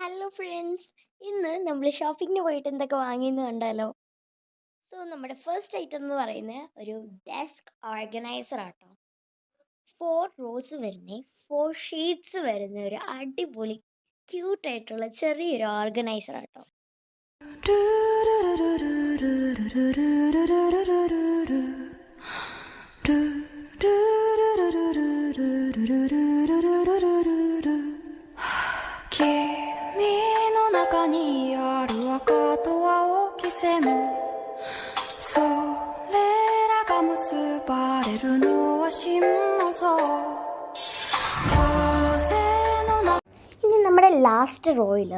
Hello friends, ഇന്ന് നമ്മൾ ഷോപ്പിങ്ങിന് പോയിട്ട് എന്തൊക്കെ വാങ്ങിയെന്ന് കണ്ടാലോ. സോ നമ്മുടെ ഫസ്റ്റ് ഐറ്റം എന്ന് പറയുന്നത് ഒരു ഡെസ്ക് ഓർഗനൈസർ ആട്ടോ. 4 റോസ് വരുന്ന 4 ഷീറ്റ്സ് വരുന്ന ഒരു അടിപൊളി ക്യൂട്ടായിട്ടുള്ള ചെറിയൊരു ഓർഗനൈസർ ആട്ടോ. ഇനി നമ്മുടെ ലാസ്റ്റ് റോയിൽ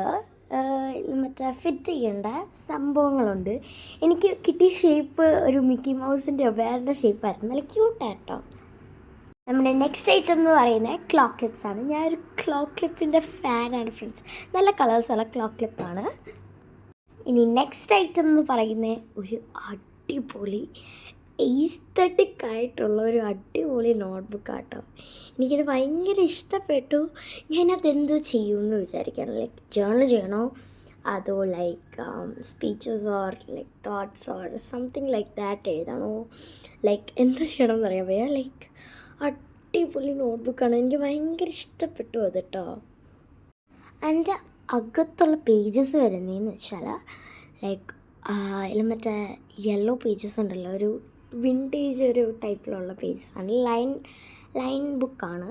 മറ്റേ ഫിറ്റ് ചെയ്യേണ്ട സംഭവങ്ങളുണ്ട്. എനിക്ക് കിട്ടിയ ഷേപ്പ് ഒരു മിക്കി മൗസിൻ്റെ വേറെ ഷേപ്പായിരുന്നു, നല്ല ക്യൂട്ടായിട്ടോ. നമ്മുടെ നെക്സ്റ്റ് ഐറ്റം എന്ന് പറയുന്നത് ക്ലോക്ക് ക്ലിപ്സാണ്. ഞാനൊരു ക്ലോക്ക് ക്ലിപ്പിൻ്റെ ഫാനാണ് ഫ്രണ്ട്സ്. നല്ല കളേഴ്സുള്ള ക്ലോക്ക് ക്ലിപ്പാണ്. ഇനി നെക്സ്റ്റ് ഐറ്റം എന്ന് പറയുന്നത് ഒരു അടിപൊളി എസ്തെറ്റിക് ആയിട്ടുള്ള ഒരു അടിപൊളി നോട്ട്ബുക്കാട്ടോ. എനിക്കിത് ഭയങ്കര ഇഷ്ടപ്പെട്ടു. ഞാനത് എന്ത് ചെയ്യുമെന്ന് വിചാരിക്കണം. ലൈക്ക് ജേർണൽ ചെയ്യണോ, അതോ like speeches or like thoughts or something like that എഴുതണോ, ലൈക്ക് എന്ത് ചെയ്യണം എന്നറിയാൻ വയ്യ. ലൈക്ക് അടിപൊളി നോട്ട്ബുക്കാണ്, എനിക്ക് ഭയങ്കര ഇഷ്ടപ്പെട്ടു അത് കേട്ടോ. അതിൻ്റെ അകത്തുള്ള പേജസ് വരുന്നതെന്ന് വെച്ചാൽ ലൈക്ക് അതിൽ മറ്റേ യെല്ലോ പേജസ് ഉണ്ടല്ലോ, ഒരു വിൻറ്റേജ് ഒരു ടൈപ്പിലുള്ള പേജസാണ്. ലൈൻ ബുക്കാണ്.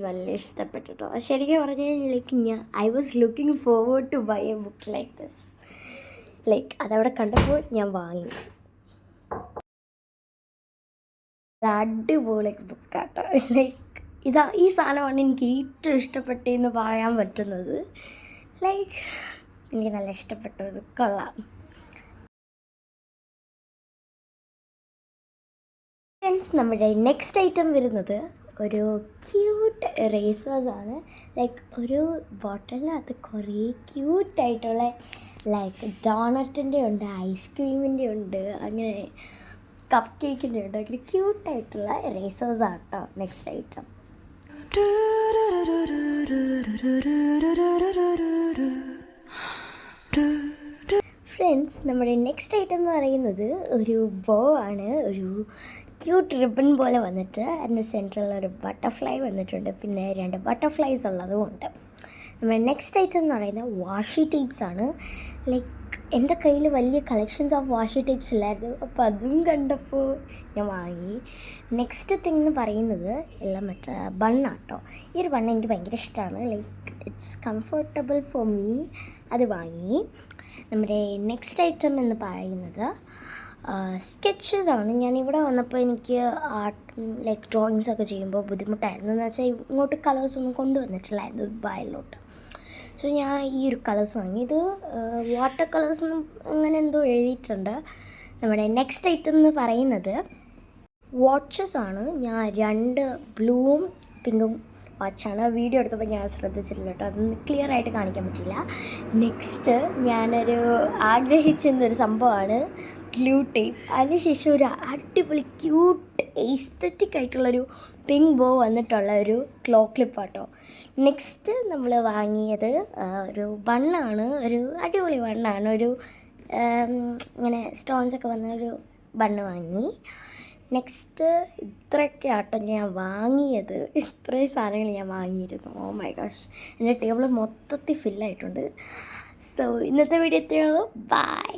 നല്ല ഇഷ്ടപ്പെട്ടു കേട്ടോ. ശരിക്കും പറഞ്ഞാൽ like I was looking forward to buy a book like this. Like അതവിടെ കണ്ടപ്പോൾ ഞാൻ വാങ്ങി. അടിപൊളി ബുക്കാട്ടോ. ലൈക്ക് ഈ സാധനമാണ് എനിക്ക് ഏറ്റവും ഇഷ്ടപ്പെട്ടതെന്ന് പറയാൻ പറ്റുന്നത്. ലൈക്ക് എനിക്ക് നല്ല ഇഷ്ടപ്പെട്ടു, ഇത് കൊള്ളാം. ഫ്രണ്ട്സ്, നമ്മുടെ നെക്സ്റ്റ് ഐറ്റം വരുന്നത് ഒരു ക്യൂട്ട് ഇറേസേഴ്സാണ്. ലൈക്ക് ഒരു ബോട്ടിലിനകത്ത് കുറേ ക്യൂട്ടായിട്ടുള്ള ലൈക്ക് ഡോണറ്റിൻ്റെ ഉണ്ട്, ഐസ്ക്രീമിൻ്റെ ഉണ്ട്, അങ്ങനെ കപ്പ് കേക്കിൻ്റെ ഉണ്ട്. അങ്ങനെ ക്യൂട്ടായിട്ടുള്ള ഇറേസേഴ്സാണ് കേട്ടോ നെക്സ്റ്റ് ഐറ്റം. ഫ്രണ്ട്സ്, നമ്മുടെ നെക്സ്റ്റ് ഐറ്റം എന്ന് പറയുന്നത് ഒരു ബോ ആണ്. ഒരു ക്യൂട്ട് റിബൺ പോലെ വന്നിട്ട് അതിൻ്റെ സെൻറ്ററിൽ ഒരു ബട്ടർഫ്ലൈ വന്നിട്ടുണ്ട്, പിന്നെ 2 ബട്ടർഫ്ലൈസ് ഉള്ളതും ഉണ്ട്. നമ്മുടെ നെക്സ്റ്റ് ഐറ്റം എന്ന് പറയുന്നത് വാഷി ടേപ്സ് ആണ്. ലൈക്ക് എൻ്റെ കയ്യിൽ വലിയ കളക്ഷൻസ് ഓഫ് വാഷി ടേപ്സ് ഇല്ലായിരുന്നു, അപ്പോൾ അതും കണ്ടപ്പോൾ ഞാൻ വാങ്ങി. നെക്സ്റ്റ് തിങ് എന്ന് പറയുന്നത് എല്ലാം മറ്റേ ബണ്ണാട്ടോ. ഈ ഒരു ബണ്ണ് എനിക്ക് ഭയങ്കര ഇഷ്ടമാണ്. Like it's comfortable for me, അത് വാങ്ങി. നമ്മുടെ നെക്സ്റ്റ് ഐറ്റം എന്ന് പറയുന്നത് സ്കെച്ചസ് ആണ്. ഞാനിവിടെ വന്നപ്പോൾ എനിക്ക് ലൈക്ക് ഡ്രോയിങ്സ് ഒക്കെ ചെയ്യുമ്പോൾ ബുദ്ധിമുട്ടായിരുന്നു. എന്ന് വെച്ചാൽ ഇങ്ങോട്ട് കളേഴ്സൊന്നും കൊണ്ടുവന്നിട്ടില്ലായിരുന്നു ദുബായിലോട്ട്. സോ ഞാൻ ഈ ഒരു കളേഴ്സ് വാങ്ങി. ഇത് വാട്ടർ കളേഴ്സൊന്നും അങ്ങനെ എന്തോ എഴുതിയിട്ടുണ്ട്. നമ്മുടെ നെക്സ്റ്റ് ഐറ്റം എന്ന് പറയുന്നത് വാച്ചസ് ആണ്. ഞാൻ 2 ബ്ലൂവും പിങ്കും വാച്ചാണ്. വീഡിയോ എടുത്തപ്പോൾ ഞാൻ ശ്രദ്ധിച്ചിട്ടില്ല കേട്ടോ, അതൊന്നും ക്ലിയർ ആയിട്ട് കാണിക്കാൻ പറ്റില്ല. നെക്സ്റ്റ് ഞാനൊരു ആഗ്രഹിച്ചെന്നൊരു സംഭവമാണ് ഗ്ലൂ ടേപ്പ്. അതിനുശേഷം ഒരു അടിപൊളി ക്യൂട്ട് എസ്തെറ്റിക് ആയിട്ടുള്ളൊരു പിങ്ക് ബോ വന്നിട്ടുള്ള ഒരു ക്ലോക്ക് ക്ലിപ്പാട്ടോ. നെക്സ്റ്റ് നമ്മൾ വാങ്ങിയത് ഒരു ബണ്ണാണ്. ഒരു അടിപൊളി ബണ്ണാണ്. ഒരു ഇങ്ങനെ സ്റ്റോൺസൊക്കെ വന്ന ഒരു ബണ്ണ് വാങ്ങി. നെക്സ്റ്റ് ഇത്രയൊക്കെ ആട്ടോ ഞാൻ വാങ്ങിയത്. ഇത്രയും സാധനങ്ങൾ ഞാൻ വാങ്ങിയിരുന്നു. ഓ മൈ ഗോഷ്, എൻ്റെ ടേബിൾ മൊത്തത്തിൽ ഫില്ലായിട്ടുണ്ട്. സോ ഇന്നത്തെ വീഡിയോ എത്രയുള്ളൂ. ബൈ.